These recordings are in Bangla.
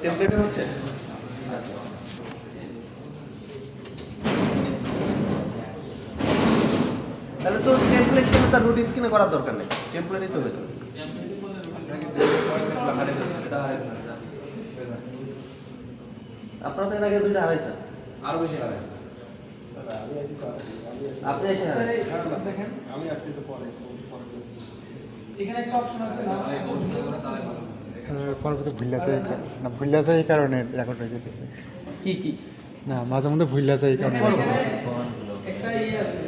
টেমপ্লেটে হচ্ছে? আচ্ছা। তাহলে তো টেমপ্লেট কিন্তু তার রুট স্ক্রিনে করার দরকার নেই, টেমপ্লেটই তো হয়ে যাবে। আপনারা তো এর আগে দুইটা হারাইছেন, আরো বেশি হারাইছে। আপনি এসে দেখেন আমি আসছি তো পরে এখানে একটা অপশন আছে না পরবর্তী ভুলে যায় না, ভুলে যায় এই কারণে রেকর্ড হয়ে যেতেছে। কি কি না, মাঝে মধ্যে ভুলে যায় এই কারণে। একটা আছে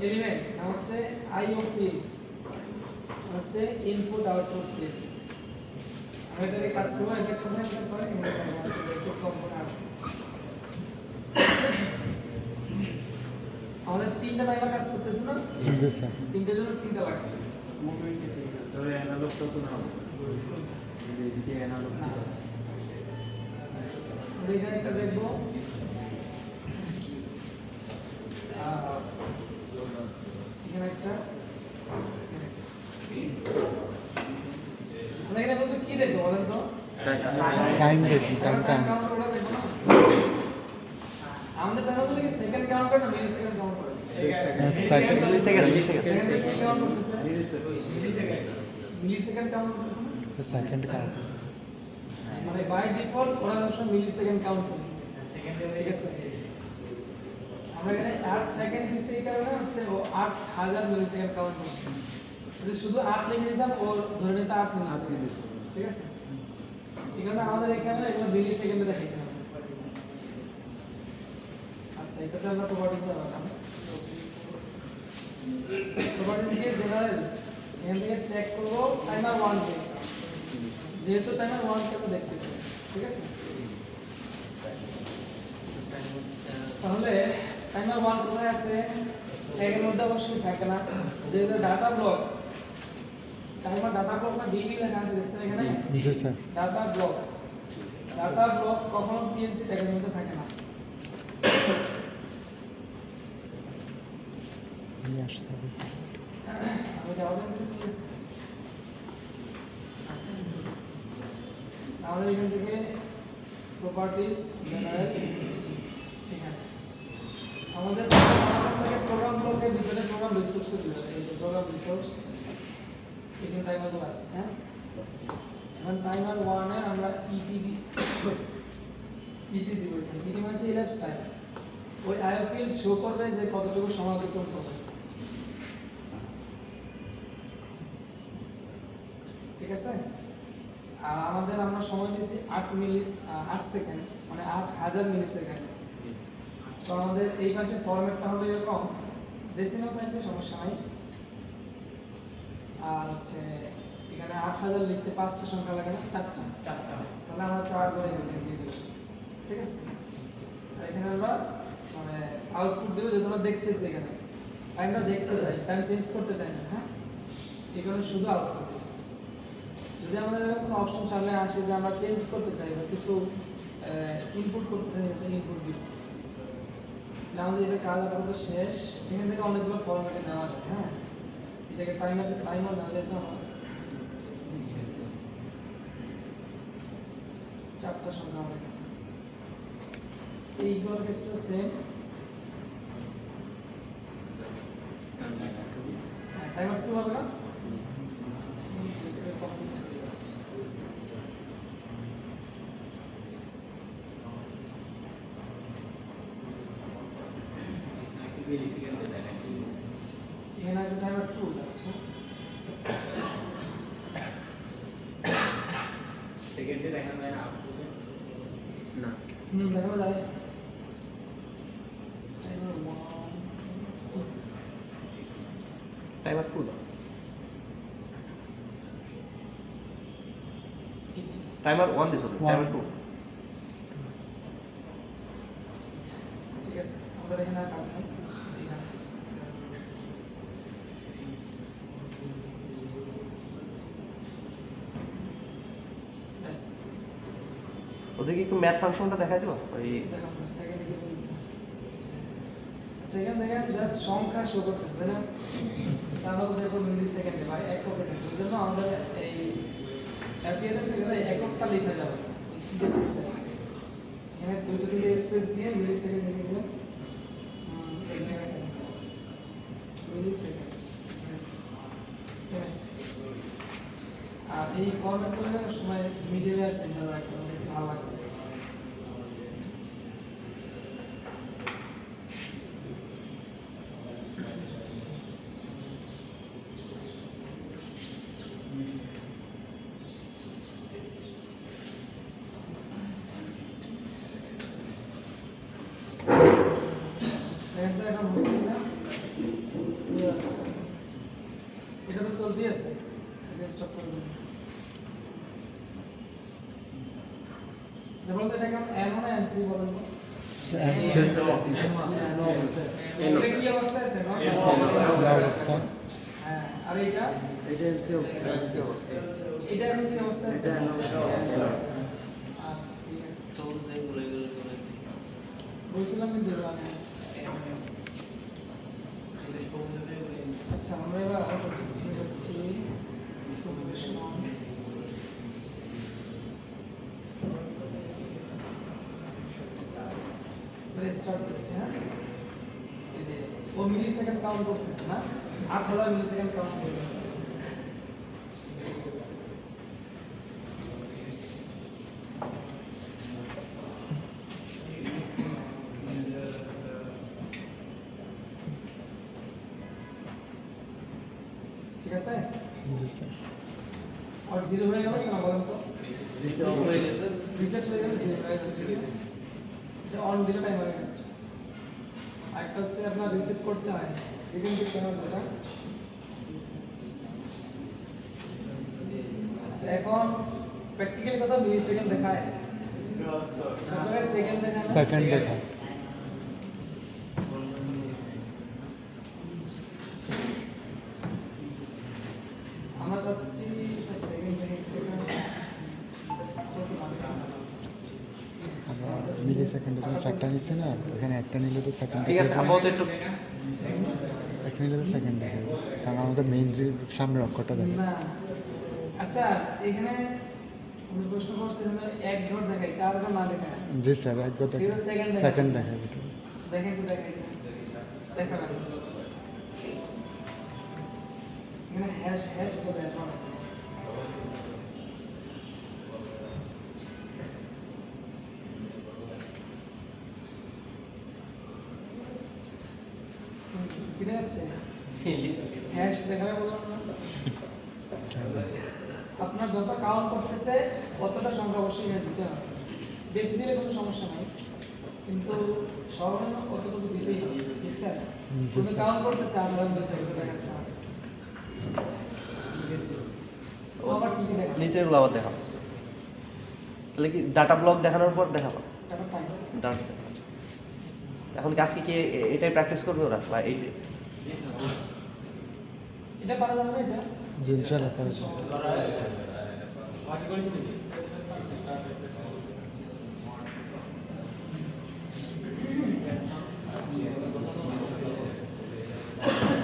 এলিমেন্ট হচ্ছে আইও ফিল্ড হচ্ছে ইনপুট আউটপুট ফিল্ড। আমি এটাকে কাজ করব, এটা কোথায় কাজ করে বেসিক কম্পোনেন্ট। আমাদের তিনটা টাইমার কাজ করতেছে না? জি স্যার। তিনটার জন্য তিনটা লাগবে। ধরে অ্যানালগ তো না এদিকে অ্যানালগ আমরা এখানে একটা দেখবো এখানে একটা আমরা এখানে বলতে কি দেখবো বলেন তো? টাইম দেখুন, টাইম কাউন্ট। কাউন্টারটা দেখবো না? আমাদের টাইমার গুলো কি সেকেন্ড কাউন্ট করে না মিলি সেকেন্ড কাউন্ট করে? সেকেন্ড। মিলিসেকেন্ড সেকেন্ড কি কাউন্ট করতেছে? মিলি সেকেন্ড কাউন্ট করতেছে না? Second count. মানে বাই ডিফল্ট ওরা সব মিলি সেকেন্ড কাউন্ট করে। ঠিক আছে, আমরা এখানে 8 সেকেন্ড দিছি, এই কারণে হচ্ছে ও 8000 মিলি সেকেন্ড কাউন্ট করছে। যদি শুধু 8 লিখে দিতাম ও ধরে নিতে 8 মিলি সেকেন্ড। ঠিক আছে, এখানে আমাদের এখানে এগুলো মিলি সেকেন্ডে দেখাইতে হবে। আচ্ছা, এটাতে আমরা প্রপার্টিজ দেখালাম। প্রপার্টিজ দিয়ে জেনারেল এখান থেকে ট্র্যাক করব টাইমার 1 কে, যেহেতু টাইমার 1 কে আমরা দেখতেছি। ঠিক আছে, তাহলে টাইমার 1 কোথায় আছে? ট্যাগের মধ্যে অবশ্যই থাকে না, যেহেতু data block, timer data block না ডিবি লেখা আছে দেখছেন এখানে? জি sir. Data block, data block কখনো পিএলসি ট্যাগের মধ্যে থাকে না। নিয়ে আসতে হবে। আমি যাওয়ার আমাদের এখান থেকে প্রপার্টিজ জেনারেল, এখানে আমাদের প্রোগ্রাম ব্লকের ভিতরে প্রোগ্রাম রিসোর্স দিতে এই যে প্রোগ্রাম রিসোর্স এখানে টাইমার গুলো আছে। হ্যাঁ, এখন টাইমার 1 এর আমরা ইটি দিব, ইটি মানে ইলাপস টাইম। ওই আইও ফিল্ড শো করবে যে কতটুকু সময় অতিক্রম করবে। ঠিক আছে, আর আমাদের আমরা সময় দিয়েছি 8 সেকেন্ড, মানে 8000 মিলি সেকেন্ড। তো আমাদের এই পাশে ফরম্যাটটা হবে এরকম, ডেসিমাল থাকলে সমস্যা নাই। আর হচ্ছে এখানে 8000 লিখতে 5টা সংখ্যা লাগে না, 4টা, তাহলে আমরা 4 করে এখানে দিয়ে দেব। ঠিক আছে, আর এখানে আমরা মানে আউটপুট দেব, যেটা আমরা দেখতেছি এখানে টাইমটা দেখতে চাই, টাইম চেঞ্জ করতে চাই না। হ্যাঁ, এই কারণে শুধু আউটপুট। যদি আমাদের কোনো অপশন সামনে আসে যে আমরা চেঞ্জ করতে চাই বা কিছু ইনপুট করতে চাই, সেটা ইনপুট দিব। আমাদের এটা কাজ আপাতত শেষ। এখান থেকে অনেকগুলো ফরম্যাটে নেওয়া যায়। হ্যাঁ, এটাকে টাইমার নেওয়া যায় তো আমার 4টা সংখ্যা হবে। এইগুলোর ক্ষেত্রে সেম, টাইমার 2 হবে না? এখানে আছে টাইমার 2 জাস্ট। সেকেন্ডে দেখা যায় না আউটপুটে না, দেখানো যায় টাইমার 1 টাইমার 2 দাও, টাইমার 1 দিছো, টাইমার 2। ঠিক আছে, আমাদের এখানে আর কাজ নেই। ঠিক আছে, ব্যাস ওদেরকে একটু ম্যাথ ফাংশনটা দেখাই দিও ওই। দেখাবো সেকেন্ডে কি বলতে। আচ্ছা, এখানে দেখেন জাস্ট সংখ্যা শো করতেছে, তাই না? আমরা তো দেখো মিলি সেকেন্ডে বা একক থাকে, ওই জন্য আমাদের এই অ্যাপিয়ারেন্স এখানে একক সেকেন্ডটা লেখা যাবে কি দেখতে এখানে দুটো থেকে স্পেস দিয়ে মিলি সেকেন্ড লিখে দিবেন মিলি সেকেন্ড আর এই ফরম্যাট করলে সময় মিডিল আর সেন্টার রাখতে ভালো লাগবে এটা তো চলতেই আছে স্টপ করে দিন যেমন এটা কেমন এম না এনসি বলেন তো এটা কি অবস্থা আছে না অবস্থা হ্যাঁ আর এটা এটা এলসি এটা এখন কি অবস্থা আছে এটা আচ্ছা ঠিক আছে বলছিলাম কিন্তু আমি আচ্ছা আমরা এবার আরো করতেছি যাচ্ছি সলিউশন স্টার্ট করছি হ্যাঁ এই যে ও মিলি সেকেন্ড কাউন্ট করতেছে না 8000 মিলি সেকেন্ড কাউন্ট করবে ঠিক আছে জি স্যার আর জিরো হয়ে গেল কেন বলেন তো রিসেট হয়ে গেলে জিরো হয়ে যাচ্ছে এটা অন দিলে টাইম হয়ে যাচ্ছে আরেকটা হচ্ছে আপনার রিসেট করতে হয় এখান থেকে কেন যেটা আচ্ছা এখন প্র্যাকটিক্যালি কথা মিলি সেকেন্ড দেখায় সেকেন্ড দেখায় সেকেন্ড দেখা আমরা চাচ্ছি সেকেন্ড আমরা মিলি সেকেন্ডে যখন চারটা নিচ্ছে না ওখানে একটা নিলে তো সেকেন্ড ঠিক আছে আপাতত একটু একটা নিলে তো সেকেন্ড দেখাবে কারণ আমাদের মেইন যে সামনের অক্ষরটা দেখে না আচ্ছা এখানে উনি প্রশ্ন করছেন যে এক ডট দেখায় চার ডট না দেখায় জি স্যার এক কথা সেটা second দেখাবে। সেকেন্ড দেখাবে এটা দেখেন তো দেখাই দেখাবেন এখানে হ্যাশ হ্যাশ চলে এখন কি দেখাচ্ছে হ্যাশ দেখাবে বললাম না আপনার যত কাউন্ট করতেছে কতটা সংখ্যা অবশ্যই এখানে দিতে হবে বেশি দিলে কোনো সমস্যা নাই কিন্তু সর্বনিম্ন কতটুকু দিতেই হবে ঠিক স্যার শুধু কাউন্ট করতেছে আমরা বেশি দেখাচ্ছে ও আবার ঠিকই দেখা নিচেরগুলো আবার দেখাবো তাহলে কি ডাটা ব্লক দেখানোর পর দেখাবো টাকা টাইম ডাটা এখন কি আজকে কি এটাই প্র্যাকটিস করবে ওরা বা এই এটা পারা যাবে না এটা জি ইনশাআল্লাহ পারে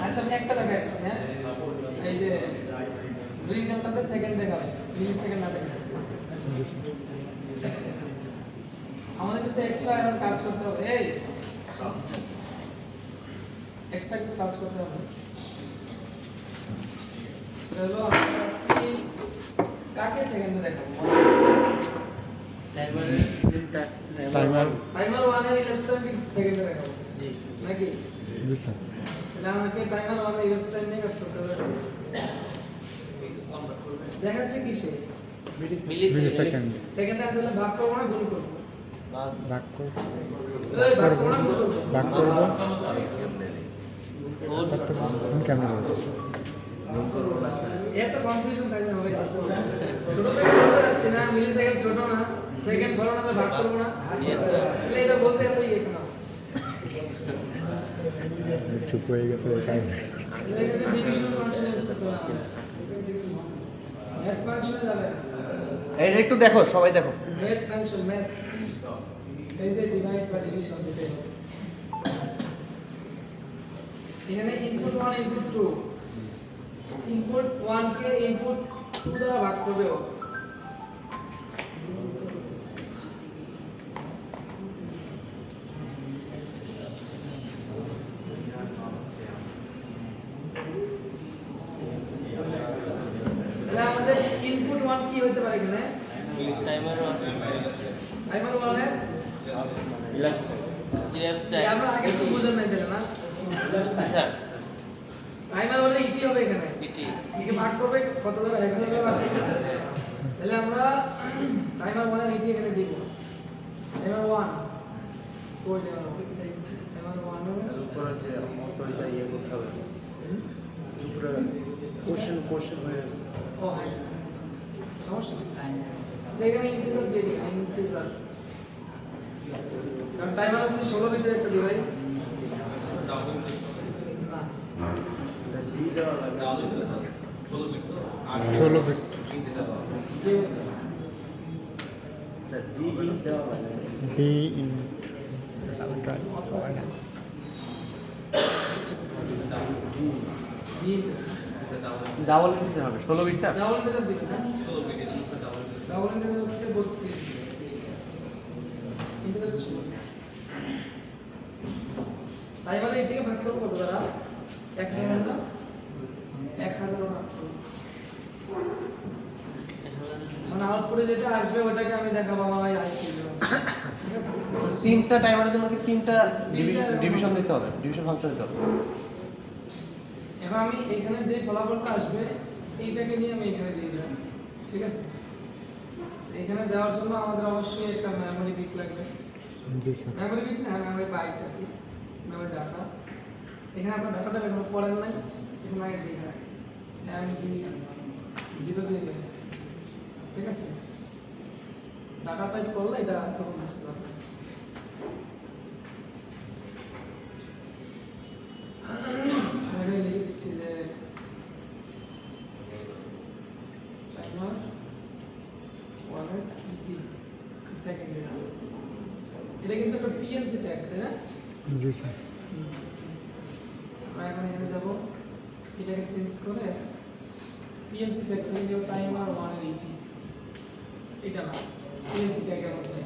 আচ্ছা আমি একটা দেখাচ্ছি হ্যাঁ এই যে গ্রিন ডেল্টাতে সেকেন্ড দেখাবে মিলি সেকেন্ড না দেখাবে জি স্যার আমাদের কিছু এক্সট্রা এখন কাজ করতে হবে এই এক্সট্রা কিছু কাজ করতে হবে চলো আমরা আছি কাকে সেকেন্ডে দেখাবো টাইমার টাইমার 1 এর ইলেভস টাইম সেকেন্ডে দেখাবো জি নাকি জি স্যার এটা আমাকে টাইমার 1 এর ইলেভস টাইম নিয়ে কাজ করতে হবে দেখাচ্ছে কিসে মিলি সেকেন্ড সেকেন্ডে দিলে ভাগ করব না গুণ করব ভাগ কর এই ভাগ করব না গুণ করব ভাগ করবো কেমন বলবো এত কনফিউশন থাকবে হবে ছোট থেকে বলতে যাচ্ছি না মিলি সেকেন্ড ছোট না সেকেন্ড বড় না তো ভাগ করব না তাহলে এটা বলতে এত ইয়ে কেন চুপ হয়ে গেছে এই কারণে এখানে ডিভিশন ফাংশন ইউজ করতে হবে ম্যাথ ফাংশনে যাবে এটা একটু দেখো সবাই দেখো ম্যাথ ফাংশন ম্যাথ এই যে ডিভাইড বা ডিভিশন যেটা এখানে ইনপুট 1 ইনপুট 2 ইনপুট 1 কে ইনপুট 2 দ্বারা ভাগ করবে ও কি হতে পারে এখানে? টাইমার অন টাইমার ওয়ানের রিল্যাক্স টাইম আমরা আগে একটু বুঝেন নাই তাহলে না? স্যার টাইমার ওয়ানের ইটি হবে এখানে। এটি একে ভাগ করবে কত দ্বারা? এখানে ভাগ করবে। তাহলে আমরা টাইমার ওয়ানের ইটি এখানে দিব। টাইমার ওয়ান কই দেওয়া হবে? টাইমার ওয়ান উপরে যে অন্তরটা ইয়ে করতে হবে উপরে কোশ্চেন হয়ে আছে ও হ্যাঁ সমস্যা যেখানে ইন্টিজার দিয়ে দিন ইন্টিজার কারণ টাইমার হচ্ছে 16 বিটের একটা ডিভাইস না ডি দেওয়া লাগে 16 বিট কি বলছে? স্যার ডি দেওয়া লাগে ডি ইন্ট ড্রাইভ ডাবল দিতে হবে 16 বিটটা। ডাবল ইন্টিজার দিবেন হ্যাঁ ডাবল ইন্টিজার হচ্ছে 32 ইন্টিজার হচ্ছে 16 টাইমারে এটিকে ভাগ করব কত দ্বারা 1000 না 1000 না মানে আউটপুটে যেটা আসবে ওটাকে আমি দেখাবো আমার আইকিউ ঠিক আছে তিনটা টাইমারের জন্য কি তিনটা ডিভিশন দিতে হবে, ডিভিশন ফাংশন দিতে হবে। এখন আমি এখানে যে ফলাফলটা আসবে এইটাকে নিয়ে আমি এখানে দিয়ে দেব ঠিক আছে এখানে দেওয়ার জন্য আমাদের অবশ্যই একটা মেমরি বিট লাগবে জি স্যার মেমরি বিট না মেমরি বাইট আর কি মেমরি ডাটা এখানে আপনার ডাটাটা এখনো পড়েন নাই এখানে আগে দিয়ে রাখেন এমডি 0 দিয়ে দিলেন ঠিক আছে ডাটা টাইপ করলে এটা তখন বুঝতে পারবেন আমি লিখে দিচ্ছি যে টাইমার ওয়ানের ইটি সেকেন্ডে এটা কিন্তু একটা পিএনসি ট্যাগ তাই না জি স্যার আমরা এখন এখানে যাব এটাকে চেঞ্জ করে পিএনসি ট্যাগ করে দিব টাইমার ওয়ানের ইটি এটা না পিএনসি ট্যাগের মধ্যে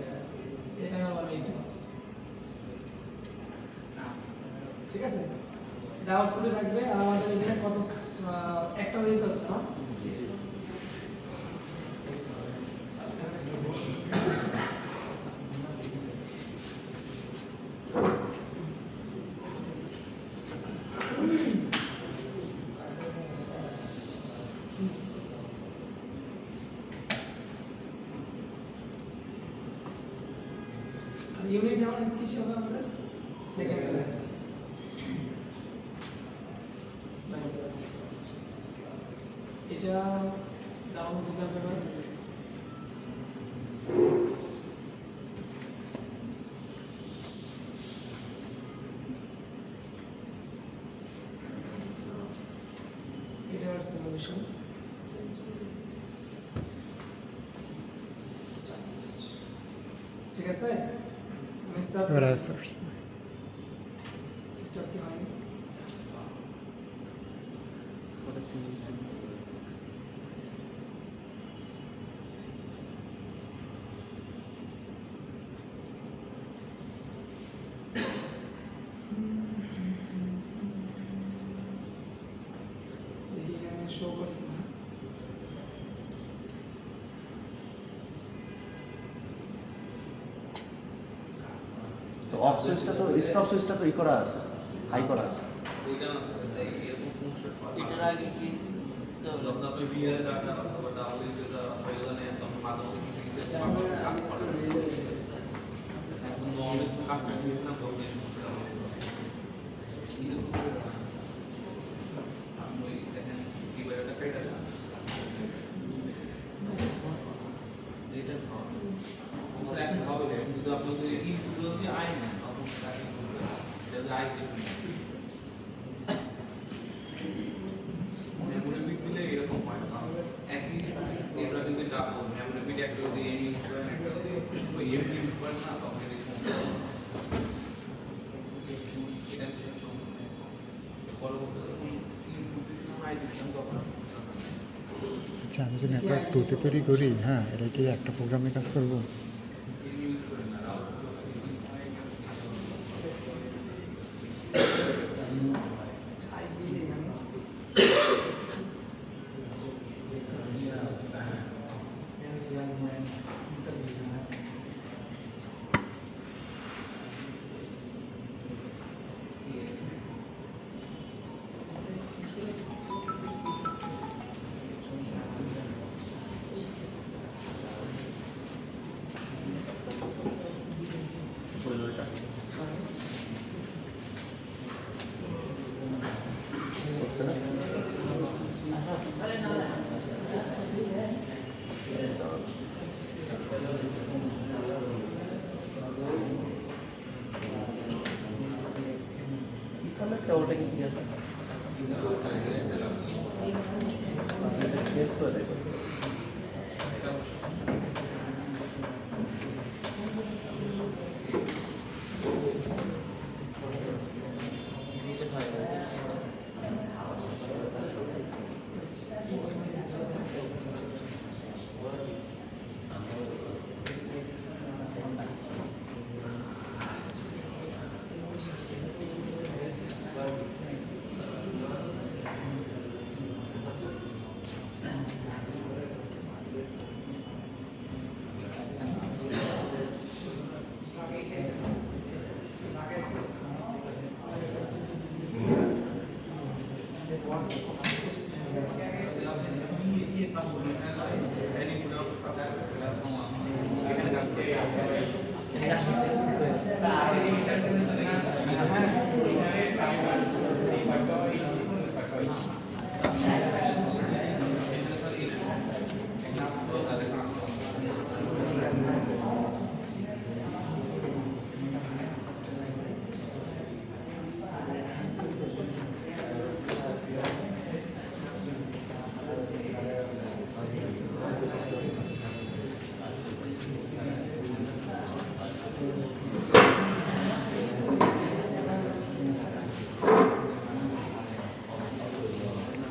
এটা টাইমার ওয়ানের ইটি ঠিক আছে এটা আউটপুটে থাকবে আর আমাদের এখানে কত একটা হয়ে যাচ্ছে না ইউনিট আমাদের কি হবে আমাদের সেকেন্ড এটা ডাউন দিতে হবে এটা আর সিমুলেশন ঠিক আছে আমি স্টার্ট এবার স্যার স্টার্ট কি হয়নি দেখি এখানে শো করি কিনা তো অফ সুইচটা তো স্টপ সুইচটা তো ই করা আছে, হাই করা আছে। এটার আগে কি দিতে হবে? যখন আপনি বিয়ের ডাটা অথবা ডাউনলোড যেটা প্রয়োজনে তখন মাঝে মধ্যে কিছু কিছু কাজ করে এখন নর্মালি কাজ করে দিয়েছিলাম তখন এই সমস্যাটা হয়েছিল আমি দেখেন কিভাবে এটা কেটে আছে এটা স্যার এখন হবে কিন্তু আপনি যদি ইনপুট যদি আই নেন তখন এটা আই মেমোরি বিট দিলে এরকম হয় না একই এটা যদি ডাবল মেমোরি বিট একটা যদি এম ইউজ করেন একটা যদি ওই এম ইউজ করেন না তখন এটা সমস্যা এটা পরবর্তীতে যখন ইনপুট দিচ্ছিলাম আই দিচ্ছিলাম তখন আচ্ছা আমি যদি নেটওয়ার্ক 2 তে তৈরি করি হ্যাঁ এটা কি একটা প্রোগ্রামে কাজ করবো এম ইউজ করেন না আই দিয়ে এখানে ওটা কি ঠিক আছে? চেঞ্জ করে দেবো।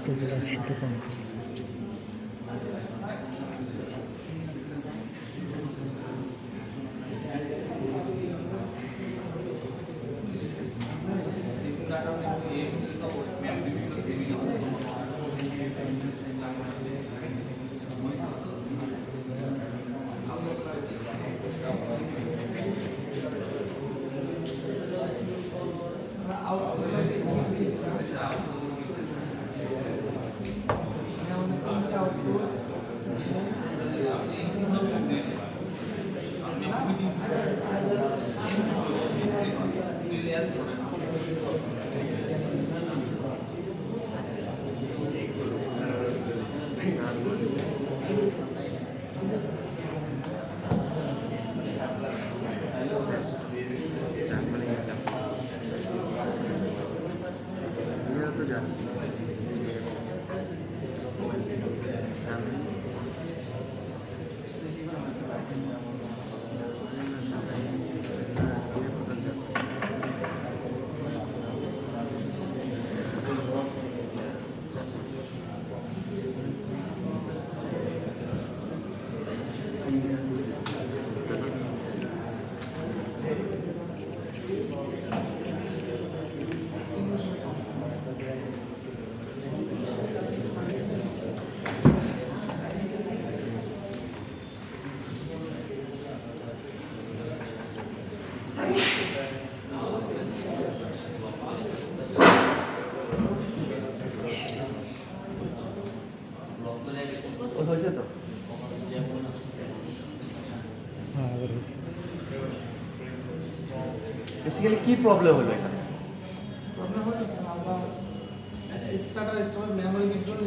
তোদের একসাথে কম হয়েছে তো? হ্যাঁ এবার হয়েছে বেসিক্যালি কি প্রবলেম হলো এখানে? প্রবলেম হচ্ছে আমরা স্টার্টার মেমোরি কন্ট্রোল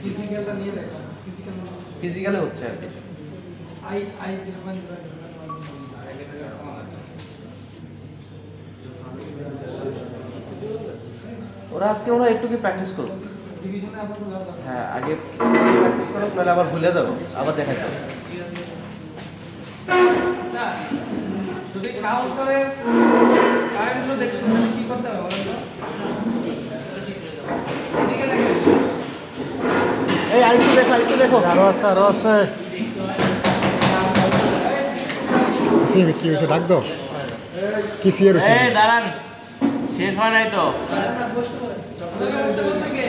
ফিজিক্যালটা নিয়ে দেখলাম ফিজিক্যালি হচ্ছে আর কি। আই 0.0 ওরা আজকে ওরা একটু কি প্র্যাকটিস করুক। ডিভিশনে আপাতত যাওয়া দরকার। হ্যাঁ আগে প্র্যাকটিস করুক, নাহলে আবার ভুলে যাবো, আবার দেখা যাবে। আচ্ছা যদি কাউন্টারের কারেন্টগুলো দেখতে চান কি করতে হবে বলেন তো? এদিকে দেখেন এই আরেকটু দেখো আরো আছে কি হয়েছে ডাক দাও কি সিয়ার হয়েছে এই দাঁড়ান, শেষ হয় নাই তো। উঠতে বলছে কে?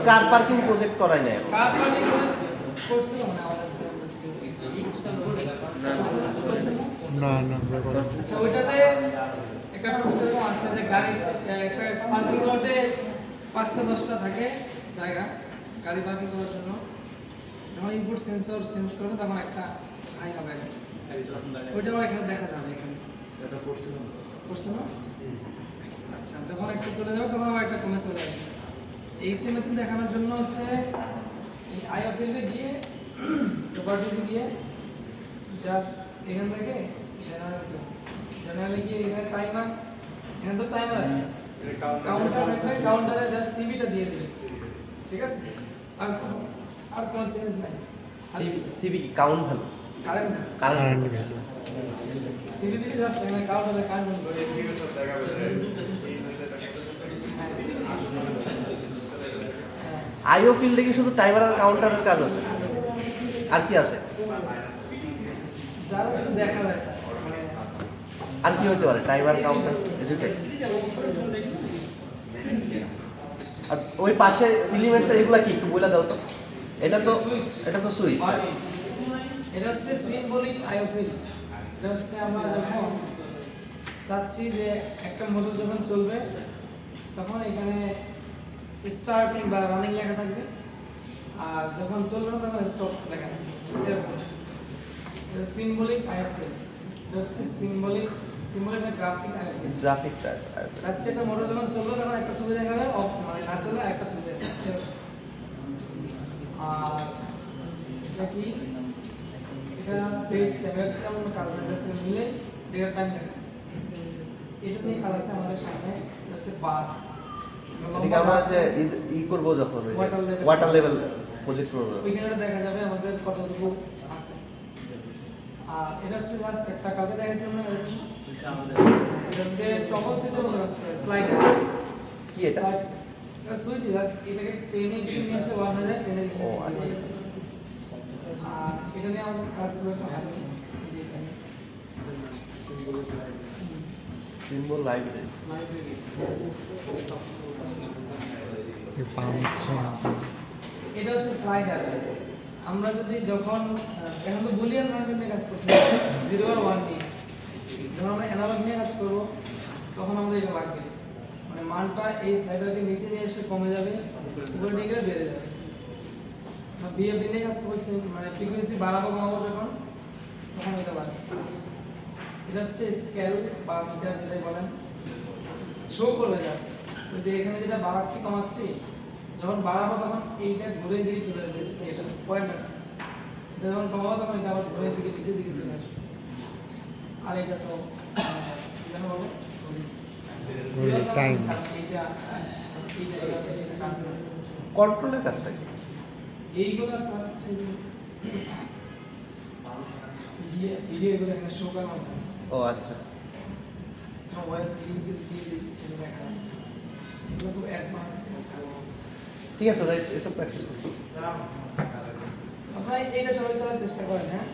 কার পার্কিং প্রজেক্ট করাই নাই কার পার্কিং করছিল মানে আমাদের না না আমরা কথা আচ্ছা ওইটাতে একটা প্রবলেম আছে যে গাড়ি একটা পার্কিং লটে 5টা 10টা থাকে জায়গা গাড়ি পার্কিং করার জন্য যখন ইনপুট সেন্সর সেন্স করবে তখন একটা হাই হবে ওইটা আবার এখানে দেখা যাবে এখানে এটা করছে না বুঝতে না আচ্ছা যখন একটা চলে যাবে তখন আবার একটা কমে চলে আসবে এই চিহ্নটি দেখানোর জন্য হচ্ছে এই আইও ফিল্ডে গিয়ে প্রপার্টিসে গিয়ে জাস্ট এখান থেকে জেনারেলে গিয়ে এখানে টাইমার এখানে তো টাইমার আছে কাউন্টার থাকবে কাউন্টারে জাস্ট সিবিটা দিয়ে দিবে ঠিক আছে আর কোনো চেঞ্জ নাই সিবি কি count value current current value CB দিয়ে জাস্ট এখানে কাউন্টারে কারেন্ট করে আইও ফিল্ডে কি শুধু টাইমার আর কাউন্টারের কাজ আছে আর কি আছে যারা কিছু দেখা যায় স্যার মানে আর কি হতে পারে টাইমার কাউন্টার এটাই আর ওই পাশে এলিমেন্টস এগুলা কি একটু বলে দাও তো এটা তো সুইচ এটা হচ্ছে সিম্বলিক আইও ফিল্ড এটা হচ্ছে আমরা যখন চাচ্ছি যে একটা মোটর যখন চলবে তখন এখানে স্টার্টিং বা রানিং লেখা থাকবে আর যখন চলবে না তখন স্টপ লেখা থাকবে এরকম সিম্বলিক আইও ফিল্ড এটা হচ্ছে সিম্বলিক বা গ্রাফিক আইও ফিল্ড গ্রাফিক চাচ্ছি একটা মোটর যখন চলবে তখন একটা ছবি দেখাবে অফ মানে না চলে একটা ছবি দেখাবে আর এটা কি এটা পেজ ট্যাবের কেমন কাজ হচ্ছে মিলে ডেটা টাইম দেখা এটা নিয়ে কাজ আছে আমাদের সামনে এটা হচ্ছে বার এদিকে আমরা যে ই করব যখন ওয়াটার লেভেল প্রজেক্ট করব ওইখানে দেখা যাবে আমাদের কতটুকু আছে আর এটা হচ্ছে জাস্ট একটা কালকে দেখাইছি আমরা এটা হচ্ছে টগল সিস্টেম কাজ করে স্লাইডার কি এটা এটা সুইচ জাস্ট এটাকে টেনে নিয়ে আসলে ওয়ান হয়ে যায় টেনে ও আচ্ছা আর এটা নিয়ে আমাদের কাজ করেছে সিম্বল লাইব্রেরি এই পাম্প এটা হচ্ছে স্লাইডার আমরা যদি যখন এখন তো বুলিয়ান ভ্যালু নিয়ে কাজ করতে 0 আর 1 নিয়ে যখন আমরা অ্যানালগ নিয়ে কাজ করব তখন আমাদের এটা লাগবে মানে মানটা এই স্লাইডারকে নিচে নিয়ে এসে কমে যাবে উপরে নিয়ে গেলে বেড়ে যাবে বিএফডি নিয়ে কাজ করছি মানে ফ্রিকোয়েন্সি বাড়াবো কমাবো যখন তখন এটা বাড়বে এটা হচ্ছে স্কেল বা মিটার যেটাই বলেন শো করবে জাস্ট যে এখানে যেটা বাড়াচ্ছি কমাচ্ছি যখন বাড়াবো তখন এইটা ঘুরে দিকে চলে আসবে এটা পয়েন্টার এটা যখন কমাবো তখন এটা আবার ঘুরে দিকে নিচের দিকে চলে আসবে আর এটা তো জানো বাবু টাইম এইটা সেটা কাজ না কন্ট্রোলের কাজটা কি এইগুলো চাচ্ছে যে ভিডিও এগুলো এখানে শো করানো থাকে ও আচ্ছা ওয়েব লিংক যদি দিয়ে দিই সেটা দেখা যাচ্ছে এগুলো খুব অ্যাডভান্স ঠিক আছে ভাই এসব প্র্যাকটিস করছি আপনারা এইটা সবাই করার চেষ্টা করেন হ্যাঁ